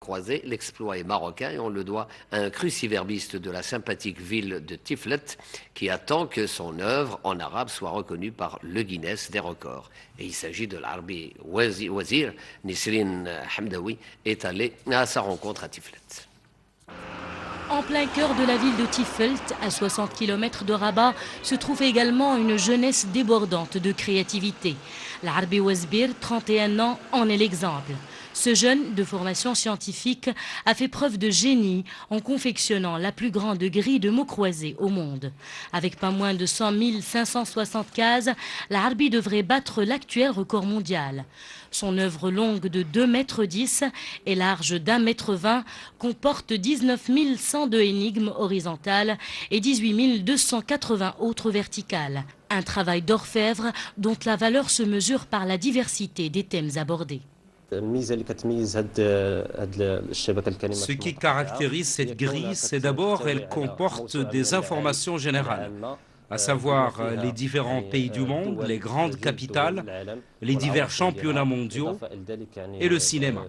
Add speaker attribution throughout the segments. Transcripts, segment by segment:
Speaker 1: croisés. L'exploit est marocain et on le doit à un cruciverbiste de la sympathique ville de Tiflet qui attend que son œuvre en arabe soit reconnue par le Guinness des records. Et il s'agit de l'Arbi Wazir. Nisrin Hamdawi est allé à sa rencontre à Tiflet.
Speaker 2: En plein cœur de la ville de Tifelt, à 60 km de Rabat, se trouve également une jeunesse débordante de créativité. L'Arbi Wazbir, 31 ans, en est l'exemple. Ce jeune, de formation scientifique, a fait preuve de génie en confectionnant la plus grande grille de mots croisés au monde. Avec pas moins de 100 560 cases, l'Arbi devrait battre l'actuel record mondial. Son œuvre longue de 2,10 m et large d'1,20 m comporte 19 102 énigmes horizontales et 18 280 autres verticales. Un travail d'orfèvre dont la valeur se mesure par la diversité des thèmes abordés.
Speaker 3: Ce qui caractérise cette grille, c'est d'abord qu'elle comporte des informations générales, à savoir les différents pays du monde, les grandes capitales, les divers championnats mondiaux et le cinéma.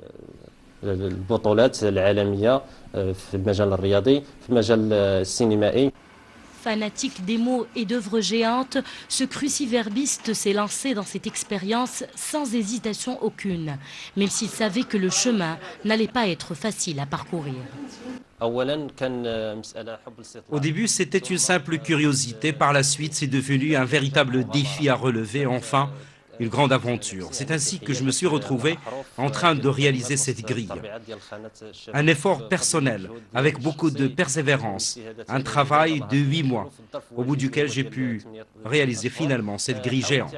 Speaker 2: Fanatique des mots et d'œuvres géantes, ce cruciverbiste s'est lancé dans cette expérience sans hésitation aucune, même s'il savait que le chemin n'allait pas être facile à parcourir.
Speaker 3: Au début, c'était une simple curiosité. Par la suite, c'est devenu un véritable défi à relever. Enfin, une grande aventure. C'est ainsi que je me suis retrouvé en train de réaliser cette grille. Un effort personnel, avec beaucoup de persévérance, un travail de 8 mois, au bout duquel j'ai pu réaliser finalement cette grille géante.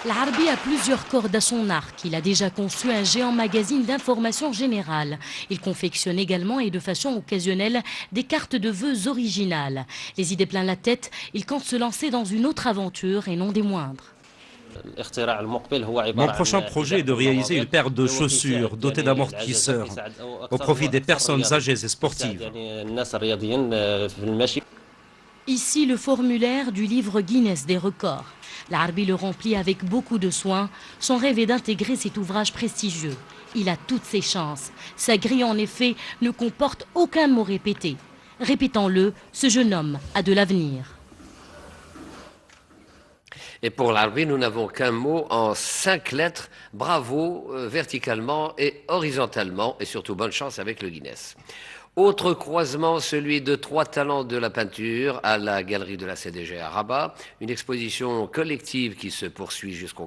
Speaker 2: L'Arbi a plusieurs cordes à son arc. Il a déjà conçu un géant magazine d'information générale. Il confectionne également et de façon occasionnelle des cartes de vœux originales. Les idées plein la tête, il compte se lancer dans une autre aventure et non des moindres.
Speaker 3: Mon prochain projet est de réaliser une paire de chaussures dotées d'amortisseurs au profit des personnes âgées et sportives.
Speaker 2: Ici, le formulaire du livre Guinness des records. L'Arbi le remplit avec beaucoup de soin. Son rêve est d'intégrer cet ouvrage prestigieux. Il a toutes ses chances. Sa grille, en effet, ne comporte aucun mot répété. Répétons-le, ce jeune homme a de l'avenir.
Speaker 1: Et pour l'Arbi, nous n'avons qu'un mot en 5 lettres. Bravo, verticalement et horizontalement. Et surtout, bonne chance avec le Guinness. Autre croisement, celui de 3 talents de la peinture à la galerie de la CDG à Rabat. Une exposition collective qui se poursuit jusqu'au